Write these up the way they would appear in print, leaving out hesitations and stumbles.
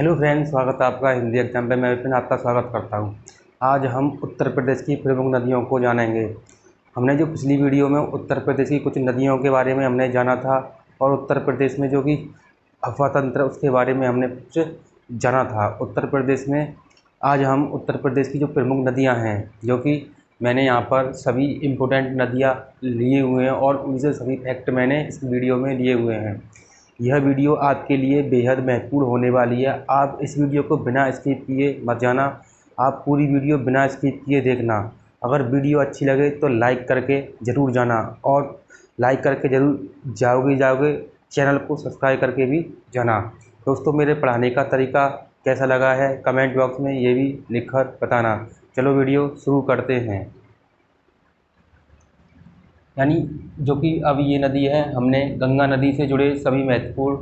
Hello friends, स्वागत है आपका हिंदी एग्जाम पे। मैं विपिन आपका स्वागत करता हूं। आज हम उत्तर प्रदेश की प्रमुख नदियों को जानेंगे। हमने जो पिछली वीडियो में उत्तर प्रदेश की कुछ नदियों के बारे में हमने जाना था और उत्तर प्रदेश में जो कि अफवाह तंत्र उसके बारे में हमने कुछ जाना था। उत्तर प्रदेश में आज हम उत्तर प्रदेश की जो प्रमुख नदियाँ हैं, जो कि मैंने यहाँ पर सभी इम्पोर्टेंट नदियाँ लिए हुए हैं और उनसे सभी फैक्ट मैंने इस वीडियो में लिए हुए हैं। यह वीडियो आपके लिए बेहद महत्वपूर्ण होने वाली है। आप इस वीडियो को बिना स्किप किए मत जाना, आप पूरी वीडियो बिना स्किप किए देखना। अगर वीडियो अच्छी लगे तो लाइक करके ज़रूर जाना और लाइक करके ज़रूर जाओगे। चैनल को सब्सक्राइब करके भी जाना। दोस्तों, मेरे पढ़ाने का तरीका कैसा लगा है कमेंट बॉक्स में ये भी लिखकर बताना। चलो वीडियो शुरू करते हैं। यानी जो कि अब ये नदी है, हमने गंगा नदी से जुड़े सभी महत्वपूर्ण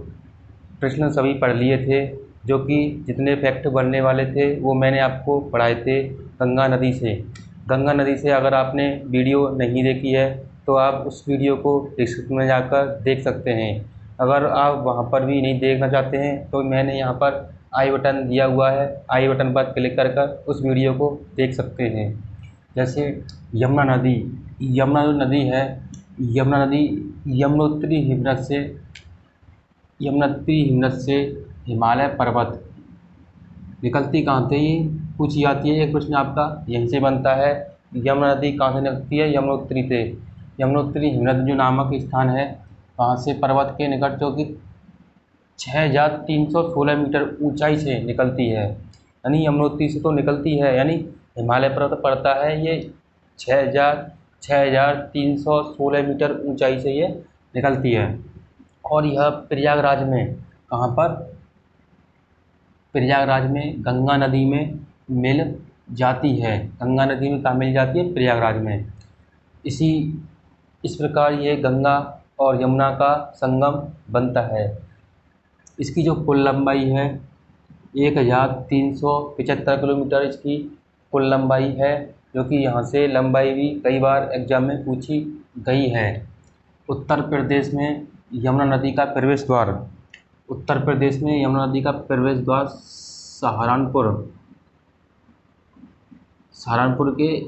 प्रश्न सभी पढ़ लिए थे। जो कि जितने फैक्ट बनने वाले थे वो मैंने आपको पढ़ाए थे गंगा नदी से। गंगा नदी से अगर आपने वीडियो नहीं देखी है तो आप उस वीडियो को डिस्क्रिप्शन में जाकर देख सकते हैं। अगर आप वहां पर भी नहीं देखना चाहते हैं तो मैंने यहाँ पर आई बटन दिया हुआ है, आई बटन पर क्लिक कर उस वीडियो को देख सकते हैं। जैसे यमुना नदी, यमुना जो नदी है, यमुना नदी यमुनोत्री हिमनद से हिमालय पर्वत निकलती कहाँ से, ये पूछी जाती है। एक प्रश्न आपका यहीं से बनता है। यमुना नदी कहाँ से निकलती है? यमुनोत्री से। यमुनोत्री हिमनद जो नामक स्थान है वहाँ से पर्वत के निकट जो कि 6,316 मीटर ऊंचाई से निकलती है। यानी यमुनोत्री से तो निकलती है, यानी हिमालय पर्वत पड़ता है ये 6,316 मीटर ऊंचाई से ये निकलती है। और यह प्रयागराज में, कहाँ पर? प्रयागराज में गंगा नदी में मिल जाती है। गंगा नदी में कहाँ मिल जाती है? प्रयागराज में। इस प्रकार ये गंगा और यमुना का संगम बनता है। इसकी जो कुल लंबाई है 1,375 किलोमीटर इसकी कुल लंबाई है, जो कि यहाँ से लंबाई भी कई बार एग्जाम में पूछी गई है। उत्तर प्रदेश में यमुना नदी का प्रवेश द्वार, उत्तर प्रदेश में यमुना नदी का प्रवेश द्वार सहारनपुर के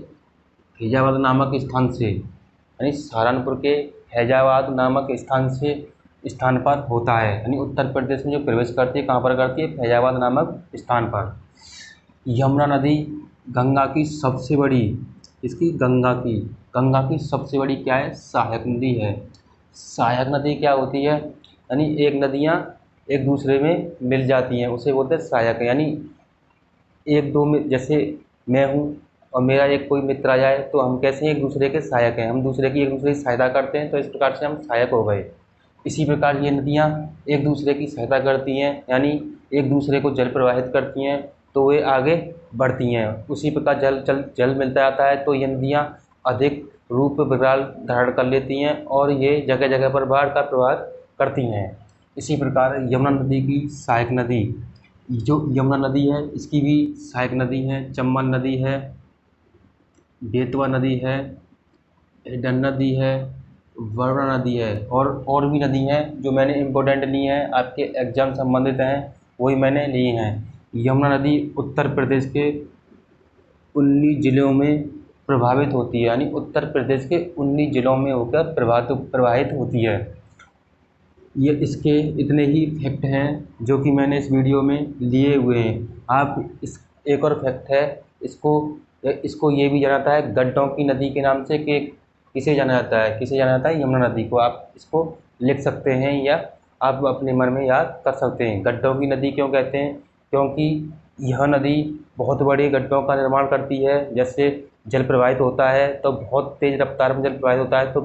फैजाबाद नामक स्थान से, यानी सहारनपुर के फैजाबाद नामक स्थान पर होता है। यानी उत्तर प्रदेश में जो प्रवेश करती है कहाँ पर करती है? फैजाबाद नामक स्थान पर। यमुना नदी गंगा की सबसे बड़ी, गंगा की सबसे बड़ी क्या है? सहायक नदी है। सहायक नदी क्या होती है? यानी एक नदियाँ एक दूसरे में मिल जाती हैं, उसे बोलते हैं सहायक। यानी एक दो में, जैसे मैं हूँ और मेरा एक कोई मित्र आ जाए तो हम कैसे हैं? एक दूसरे के सहायक हैं, हम एक दूसरे की सहायता करते हैं, तो इस प्रकार से हम सहायक हो गए। इसी प्रकार ये नदियाँ एक दूसरे की सहायता करती हैं, यानी एक दूसरे को जल प्रवाहित करती हैं तो वे आगे बढ़ती हैं। उसी प्रकार जल मिलता जाता है तो ये नदियाँ अधिक रूप विकराल धारण कर लेती हैं और ये जगह जगह पर बाढ़ का प्रवाह करती हैं। इसी प्रकार यमुना नदी की सहायक नदी, जो यमुना नदी है इसकी भी सहायक नदी है। चंबल नदी है, बेतवा नदी है, हिडन नदी है, वरुणा नदी है और भी नदी हैं जो मैंने इम्पोर्टेंट ली हैं, आपके एग्जाम संबंधित हैं, वही मैंने ली हैं। यमुना नदी उत्तर प्रदेश के 19 जिलों में प्रभावित होती है, यानी उत्तर प्रदेश के 19 जिलों में होकर प्रवाहित होती है। ये इसके इतने ही फैक्ट हैं जो कि मैंने इस वीडियो में लिए हुए हैं। आप इस एक और फैक्ट है, इसको ये भी जाना जाता है गड्ढों की नदी के नाम से, कि किसे जाना जाता है? यमुना नदी को। आप इसको लिख सकते हैं या आप अपने मन में याद कर सकते हैं। गड्ढों की नदी क्यों कहते हैं? क्योंकि यह नदी बहुत बड़े गड्ढों का निर्माण करती है। जैसे जल प्रवाहित होता है तो बहुत तेज़ रफ्तार में जल प्रवाहित होता है तो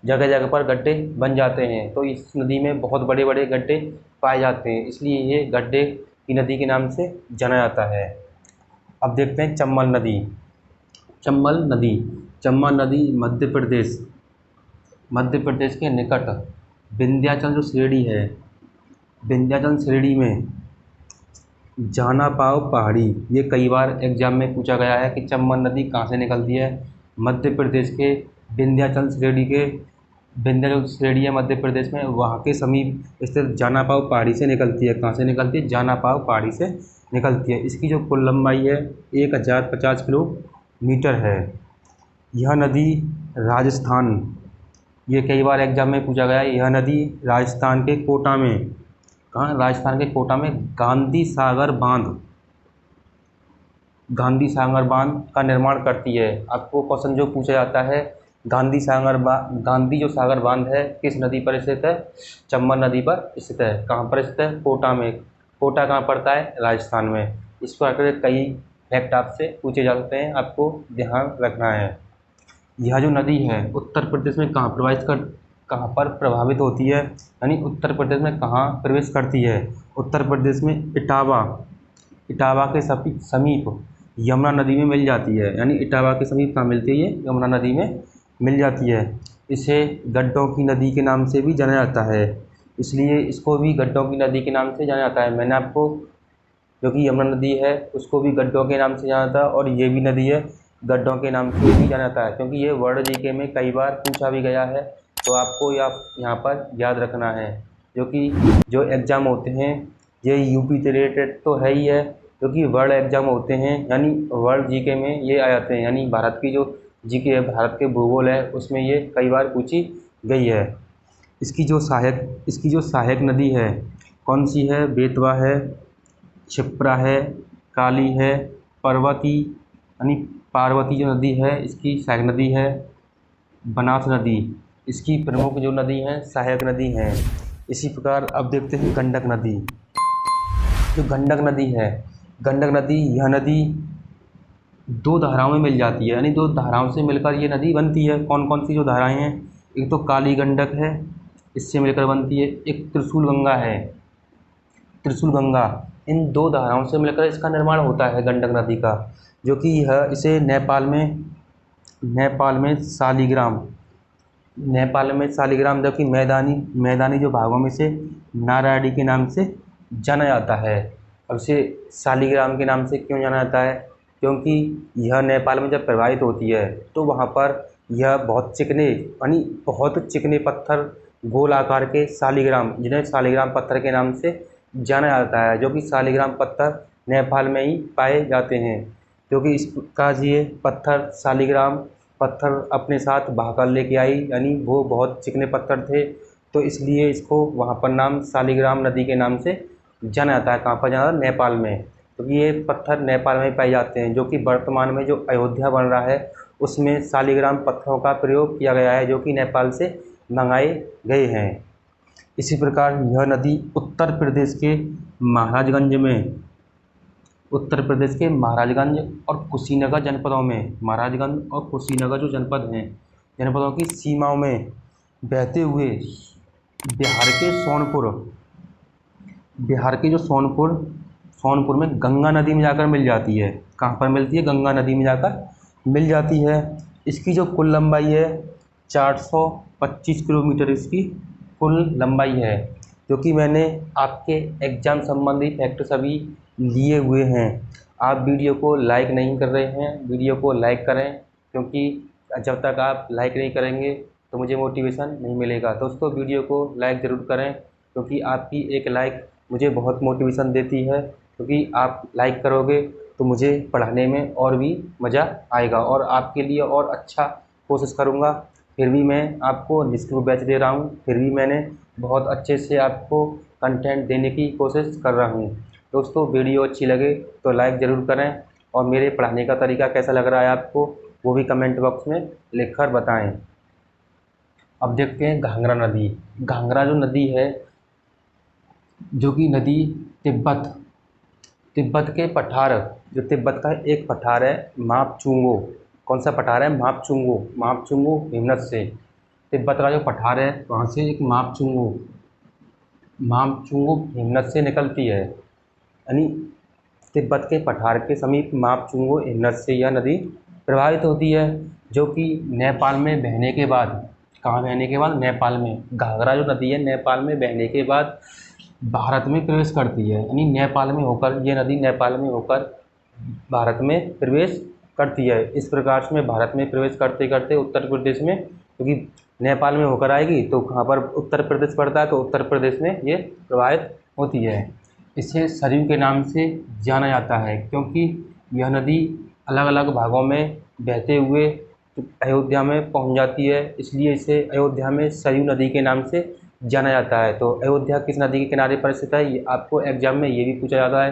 जगह जगह पर गड्ढे बन जाते हैं, तो इस नदी में बहुत बड़े बड़े गड्ढे पाए जाते हैं, इसलिए ये गड्ढे की नदी के नाम से जाना जाता है। अब देखते हैं चंबल नदी। चंबल नदी मध्य प्रदेश के निकट विंध्याचल जो श्रेणी है, विंध्याचल श्रेणी में जाना पाव पहाड़ी, ये कई बार एग्जाम में पूछा गया है कि चंबल नदी कहाँ से निकलती है? मध्य प्रदेश के विंध्याचल श्रेणी के विंध्य श्रेणी है मध्य प्रदेश में, वहाँ के समीप स्थित जानापाव पहाड़ी से निकलती है। कहाँ से निकलती है? जानापाव पहाड़ी से निकलती है। इसकी जो कुल लंबाई है 1050 किलोमीटर है। यह नदी राजस्थान, ये कई बार एग्जाम में पूछा गया है, यह नदी राजस्थान के कोटा में, कहाँ? राजस्थान के कोटा में गांधी सागर बांध का निर्माण करती है। आपको क्वेश्चन जो पूछा जाता है, गांधी जो सागर बांध है किस नदी पर स्थित है? चंबल नदी पर स्थित है। कहाँ पर स्थित है? कोटा में। कोटा कहाँ पड़ता है? राजस्थान में। इस प्रकार के कई फैक्ट आपसे पूछे जा सकते हैं, आपको ध्यान रखना है। यह जो नदी है उत्तर प्रदेश में कहाँ पर प्रभावित होती है, यानी उत्तर प्रदेश में कहाँ प्रवेश करती है? उत्तर प्रदेश में इटावा के समीप यमुना नदी में मिल जाती है। यानी इटावा के समीप कहाँ मिलती है? ये यमुना नदी में मिल जाती है। इसे गड्ढों की नदी के नाम से भी जाना जाता है, इसलिए इसको भी गड्ढों की नदी के नाम से जाना जाता है। मैंने आपको जो कि यमुना नदी है उसको भी गड्ढों के नाम से जाना जाता है, और ये भी नदी है गड्ढों के नाम से भी जाना जाता है, क्योंकि ये वर्ल्ड जीके में कई बार पूछा भी गया है। तो आपको यहाँ पर याद रखना है, जो एग्ज़ाम होते हैं ये यूपी से रिलेटेड तो है ही है, क्योंकि वर्ल्ड एग्ज़ाम होते हैं, यानी वर्ल्ड जीके में ये आ जाते हैं। यानी भारत की जो जीके है, भारत के भूगोल है, उसमें ये कई बार पूछी गई है। इसकी जो सहायक नदी है कौन सी है? बेतवा है, क्षिप्रा है, काली है, पार्वती जो नदी है इसकी सहायक नदी है, बनास नदी इसकी प्रमुख जो नदी है सहायक नदी है। इसी प्रकार अब देखते हैं गंडक नदी। जो गंडक नदी यह नदी दो धाराओं में मिल जाती है, यानी दो धाराओं से मिलकर ये नदी बनती है। कौन कौन सी जो धाराएं हैं? एक तो काली गंडक है, इससे मिलकर बनती है। एक त्रिशूल गंगा है, इन दो धाराओं से मिलकर इसका निर्माण होता है गंडक नदी का, जो कि इसे नेपाल में शालिग्राम जबकि मैदानी जो भागों में से नारायणी के नाम से जाना जाता है। अब इसे शालिग्राम के नाम से क्यों जाना जाता है? क्योंकि यह नेपाल में जब प्रवाहित होती है तो वहाँ पर यह बहुत चिकने पत्थर गोल आकार के शालिग्राम, जिन्हें शालिग्राम पत्थर के नाम से जाना जाता है, जो कि शालिग्राम पत्थर नेपाल में ही पाए जाते हैं। क्योंकि इसका ये शालिग्राम पत्थर अपने साथ बहाकर लेके आई, यानी वो बहुत चिकने पत्थर थे, तो इसलिए इसको वहाँ पर नाम शालिग्राम नदी के नाम से जाना जाता है। कहाँ पर जाना? नेपाल में। क्योंकि ये पत्थर नेपाल में पाए जाते हैं, जो कि वर्तमान में जो अयोध्या बन रहा है उसमें शालिग्राम पत्थरों का प्रयोग किया गया है, जो कि नेपाल से मंगाए गए हैं। इसी प्रकार यह नदी उत्तर प्रदेश के महाराजगंज और कुशीनगर जनपदों में, महाराजगंज और कुशीनगर जो जनपद हैं, जनपदों की सीमाओं में बहते हुए बिहार के जो सोनपुर में गंगा नदी में जाकर मिल जाती है। कहाँ पर मिलती है? गंगा नदी में जाकर मिल जाती है। इसकी जो कुल लंबाई है 425 किलोमीटर इसकी कुल लंबाई है, क्योंकि मैंने आपके एग्ज़ाम संबंधी फैक्ट सभी लिए हुए हैं। आप वीडियो को लाइक नहीं कर रहे हैं, वीडियो को लाइक करें, क्योंकि जब तक आप लाइक नहीं करेंगे तो मुझे मोटिवेशन नहीं मिलेगा। दोस्तों वीडियो को लाइक ज़रूर करें, क्योंकि आपकी एक लाइक मुझे बहुत मोटिवेशन देती है, क्योंकि आप लाइक करोगे तो मुझे पढ़ाने में और भी मज़ा आएगा और आपके लिए और अच्छा कोशिश करूँगा। फिर भी मैं आपको निष्ठुर बैच दे रहा हूँ, फिर भी मैंने बहुत अच्छे से आपको कंटेंट देने की कोशिश कर रहा हूँ। दोस्तों वीडियो अच्छी लगे तो लाइक ज़रूर करें, और मेरे पढ़ाने का तरीका कैसा लग रहा है आपको वो भी कमेंट बॉक्स में लिखकर बताएं। अब देखते हैं घाघरा नदी। घाघरा जो नदी है, जो कि नदी तिब्बत के पठार, जो तिब्बत का एक पठार है मापचुंगो। कौन सा पठार है? मापचुंगो हिमनद से, तिब्बत का जो पठार है वहाँ से एक मापचुंगो हिमनद से निकलती है, यानी तिब्बत के पठार के समीप मापचुंगो हिमनद से यह नदी प्रवाहित होती है, जो कि नेपाल में बहने के बाद, कहाँ बहने के बाद? नेपाल में। घाघरा जो नदी है नेपाल में बहने के बाद भारत में प्रवेश करती है, यानी नेपाल में होकर ये नदी भारत में प्रवेश करती है। इस प्रकार से भारत में प्रवेश करते करते उत्तर प्रदेश में, क्योंकि नेपाल में होकर आएगी तो कहाँ पर उत्तर प्रदेश पड़ता है, तो उत्तर प्रदेश में ये प्रवाहित होती है। इसे सरयू के नाम से जाना जाता है क्योंकि यह नदी अलग अलग भागों में बहते हुए अयोध्या में पहुंच जाती है, इसलिए इसे अयोध्या में सरयू नदी के नाम से जाना जाता है। तो अयोध्या किस नदी के किनारे पर स्थित है, ये आपको एग्जाम में ये भी पूछा जाता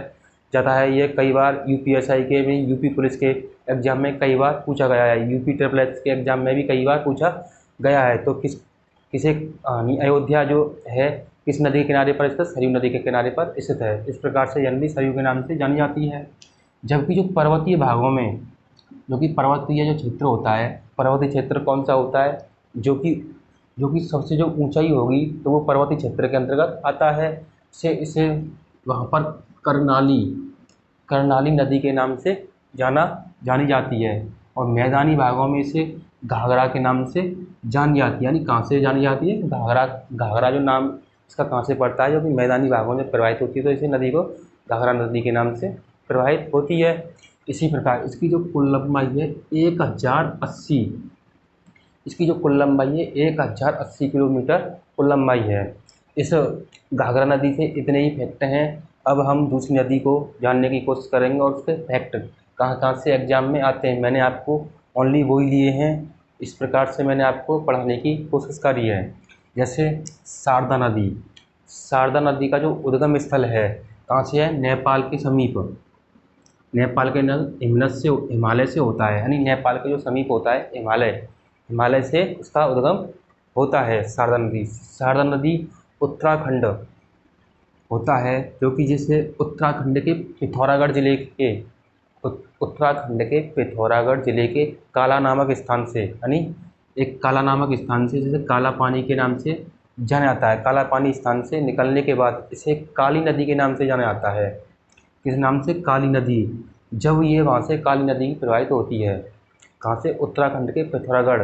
है। ये कई बार यूपीएसआई के में, यूपी पुलिस के एग्जाम में कई बार पूछा गया है, यूपी ट्रिपल एस के एग्जाम में भी कई बार पूछा गया है। तो किसे अयोध्या जो है किस नदी के किनारे पर स्थित, सरयू नदी के किनारे पर स्थित है। इस प्रकार से यह नदी सरयू के नाम से जानी जाती है। जबकि जो पर्वतीय भागों में, जो कि पर्वतीय जो क्षेत्र होता है, पर्वतीय क्षेत्र कौन सा होता है, जो कि सबसे जो ऊंचाई होगी तो वो पर्वतीय क्षेत्र के अंतर्गत आता है। इसे वहाँ पर कर्णाली नदी के नाम से जानी जाती है। और मैदानी भागों में इसे घाघरा के नाम से जानी जाती है। यानी कहाँ से जानी जाती है, घाघरा जो नाम इसका कहाँ से पड़ता है, जो कि मैदानी भागों में प्रवाहित होती है, तो इसे नदी को घाघरा नदी के नाम से प्रवाहित होती है। इसी प्रकार इसकी जो कुल लंबाई है 1080, इसकी जो कुल लंबाई है 1080 किलोमीटर कुल लंबाई है। इस घाघरा नदी से इतने ही फैक्ट हैं। अब हम दूसरी नदी को जानने की कोशिश करेंगे और उसके फैक्ट कहाँ कहाँ से एग्जाम में आते हैं। मैंने आपको ओनली वही लिए हैं, इस प्रकार से मैंने आपको पढ़ाने की कोशिश करी है। जैसे शारदा नदी का जो उद्गम स्थल है कहाँ से है, नेपाल के समीप, नेपाल के हिमालय से होता है। यानी नेपाल के जो समीप होता है हिमालय से उसका उद्गम होता है शारदा नदी उत्तराखंड होता है, जो कि जिसे उत्तराखंड के पिथौरागढ़ जिले के काला नामक स्थान से, यानी एक काला नामक स्थान से, जिसे काला पानी के नाम से जाना जाता है। काला पानी स्थान से निकलने के बाद इसे काली नदी के नाम से जाना जाता है। किस नाम से, काली नदी। जब ये वहाँ से काली नदी प्रवाहित होती है, कहाँ से, उत्तराखंड के पिथौरागढ़,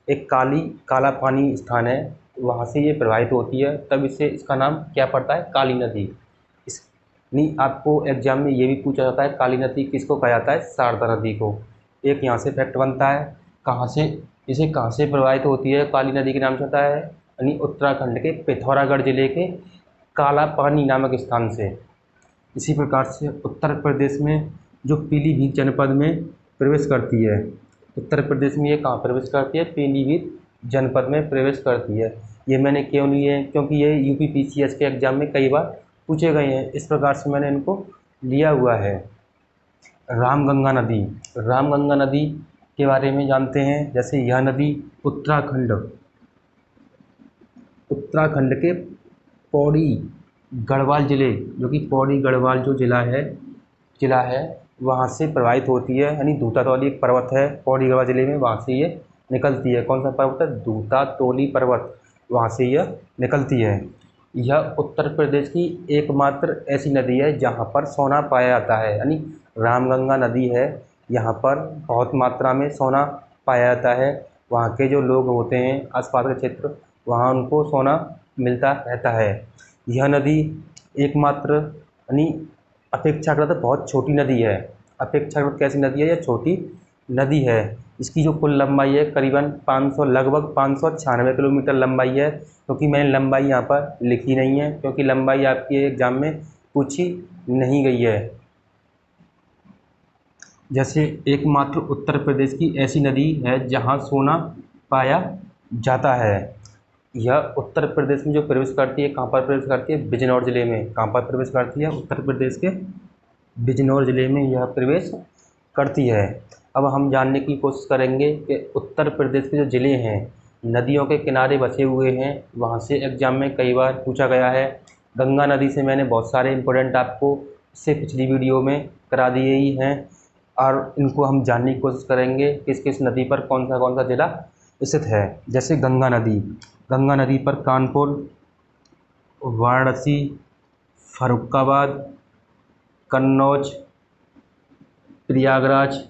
एक काला पानी स्थान है, वहाँ से ये प्रवाहित होती है, तब इसका नाम क्या पड़ता है, काली नदी। नहीं, आपको एग्जाम में ये भी पूछा जाता है काली नदी किसको कहा जाता है, शारदा नदी को। एक यहाँ से फैक्ट बनता है। कहाँ से प्रवाहित होती है, काली नदी के नाम से होता है, यानी उत्तराखंड के पिथौरागढ़ जिले के काला पानी नामक स्थान से। इसी प्रकार से उत्तर प्रदेश में जो पीलीभीत जनपद में प्रवेश करती है, उत्तर प्रदेश में ये कहाँ प्रवेश करती है, पीलीभीत जनपद में प्रवेश करती है। ये मैंने क्यों लिए, क्योंकि ये यूपी पीसीएस के एग्जाम में कई बार पूछे गए हैं, इस प्रकार से मैंने इनको लिया हुआ है। रामगंगा नदी के बारे में जानते हैं। जैसे यह नदी उत्तराखंड के पौड़ी गढ़वाल जिले, जो कि पौड़ी गढ़वाल जो जिला है वहाँ से प्रवाहित होती है। यानी दूतातोली एक पर्वत है पौड़ी गढ़वाल जिले में, वहाँ से ये निकलती है। कौन सा पर्वत है, दूतातोली पर्वत, वहाँ से यह निकलती है। यह उत्तर प्रदेश की एकमात्र ऐसी नदी है जहाँ पर सोना पाया जाता है। यानी रामगंगा नदी है, यहाँ पर बहुत मात्रा में सोना पाया जाता है। वहाँ के जो लोग होते हैं आसपास के क्षेत्र, वहाँ उनको सोना मिलता रहता है। यह नदी एकमात्र, यानी अपेक्षाकृत बहुत छोटी नदी है। अपेक्षाकृत कैसी नदी है, यह छोटी नदी है। इसकी जो कुल लंबाई है करीबन लगभग 596 किलोमीटर लंबाई है, क्योंकि मैंने लंबाई यहाँ पर लिखी नहीं है, क्योंकि लंबाई आपके एग्जाम में पूछी नहीं गई है। जैसे एकमात्र उत्तर प्रदेश की ऐसी नदी है जहाँ सोना पाया जाता है। यह उत्तर प्रदेश में जो प्रवेश करती है, कहाँ पर प्रवेश करती है, बिजनौर जिले में। कहाँ पर प्रवेश करती है, उत्तर प्रदेश के बिजनौर जिले में यह प्रवेश करती है। अब हम जानने की कोशिश करेंगे कि उत्तर प्रदेश के जो ज़िले हैं नदियों के किनारे बसे हुए हैं, वहाँ से एग्जाम में कई बार पूछा गया है। गंगा नदी से मैंने बहुत सारे इंपॉर्टेंट आपको इससे पिछली वीडियो में करा दिए ही हैं, और इनको हम जानने की कोशिश करेंगे किस किस नदी पर कौन सा ज़िला स्थित है। जैसे गंगा नदी पर कानपुर, वाराणसी, फर्रुखाबाद, कन्नौज, प्रयागराज,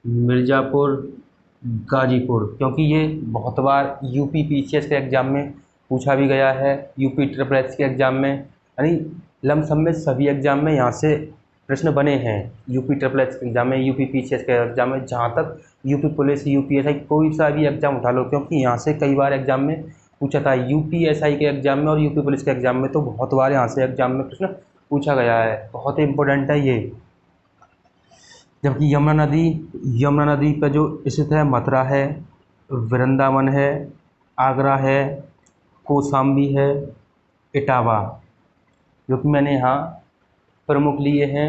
मिर्ज़ापुर, गाजीपुर, क्योंकि ये बहुत बार यूपी पीसीएस के एग्ज़ाम में पूछा भी गया है, यूपी ट्रिपल एस के एग्ज़ाम में, यानी लमसम में सभी एग्ज़ाम में यहाँ से प्रश्न बने हैं यूपी ट्रिपल एस के एग्जाम में, यूपी पीसीएस के एग्जाम में, जहाँ तक यूपी पुलिस, यूपीएसआई कोई सा भी एग्जाम उठा लो, क्योंकि यहाँ से कई बार एग्जाम में पूछा था, यूपीएसआई के एग्जाम में और यूपी पुलिस के एग्जाम में तो बहुत बार यहाँ से एग्जाम में प्रश्न पूछा गया है, बहुत ही इंपॉर्टेंट है ये। जबकि यमुना नदी पर जो स्थित है, मथुरा है, वृंदावन है, आगरा है, कौशाम्बी है, इटावा, जो कि मैंने यहाँ प्रमुख लिए हैं।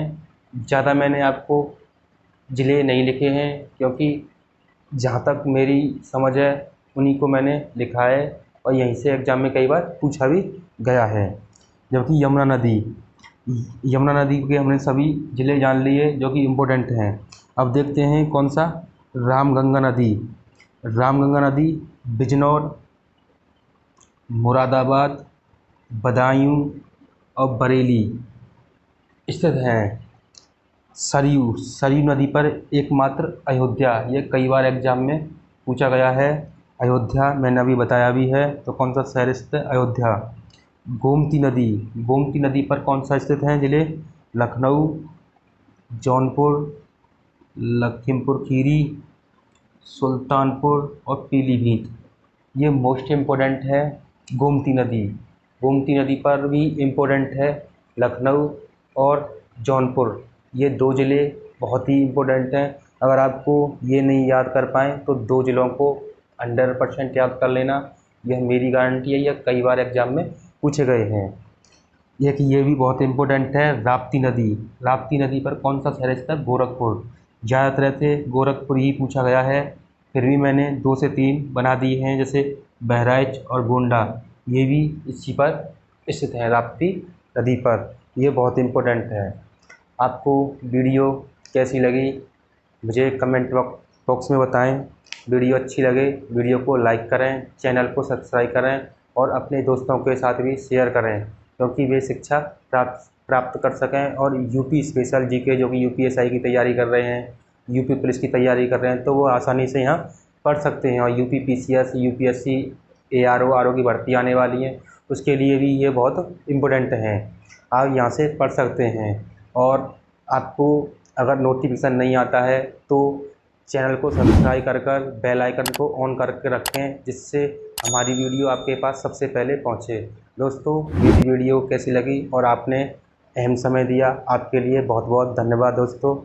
ज़्यादा मैंने आपको ज़िले नहीं लिखे हैं, क्योंकि जहाँ तक मेरी समझ है उन्हीं को मैंने लिखा है और यहीं से एग्ज़ाम में कई बार पूछा भी गया है। जबकि यमुना नदी के हमने सभी ज़िले जान लिए जो कि इम्पोर्टेंट हैं। अब देखते हैं कौन सा, रामगंगा नदी बिजनौर, मुरादाबाद, बदायूं और बरेली स्थित हैं। सरयू नदी पर एकमात्र अयोध्या, ये कई बार एग्जाम में पूछा गया है। अयोध्या मैंने अभी बताया भी है, तो कौन सा शहर स्थित है, अयोध्या। गोमती नदी पर कौन सा स्थित है जिले, लखनऊ, जौनपुर, लखीमपुर खीरी, सुल्तानपुर और पीलीभीत। ये मोस्ट इम्पोर्टेंट है गोमती नदी पर भी इम्पोर्टेंट है लखनऊ और जौनपुर, ये दो ज़िले बहुत ही इम्पोर्टेंट हैं। अगर आपको ये नहीं याद कर पाएँ तो दो ज़िलों को 100% याद कर लेना, यह मेरी गारंटी है, यह कई बार एग्जाम में पूछे गए हैं। ये भी बहुत इम्पोर्टेंट है, राप्ती नदी पर कौन सा शहर स्थित है, गोरखपुर। ज़्यादातर से गोरखपुर ही पूछा गया है, फिर भी मैंने 2 से 3 बना दिए हैं, जैसे बहराइच और गोंडा, ये भी इसी पर स्थित है, राप्ती नदी पर। ये बहुत इम्पोर्टेंट है। आपको वीडियो कैसी लगी मुझे कमेंट बॉक्स में बताएं। वीडियो अच्छी लगे वीडियो को लाइक करें, चैनल को सब्सक्राइब करें और अपने दोस्तों के साथ भी शेयर करें, क्योंकि वे शिक्षा प्राप्त कर सकें और यूपी स्पेशल जीके जो कि यूपीएसआई की तैयारी कर रहे हैं, यूपी पुलिस की तैयारी कर रहे हैं, तो वो आसानी से यहाँ पढ़ सकते हैं। और UP PCS, UPSC, ARO RO की भर्ती आने वाली है, उसके लिए भी ये बहुत इम्पोर्टेंट हैं, आप यहाँ से पढ़ सकते हैं। और आपको अगर नोटिफिकेशन नहीं आता है तो चैनल को सब्सक्राइब कर बेल आइकन को ऑन करके रखें, जिससे हमारी वीडियो आपके पास सबसे पहले पहुँचे। दोस्तों, मेरी वीडियो कैसी लगी और आपने अहम समय दिया, आपके लिए बहुत बहुत धन्यवाद दोस्तों।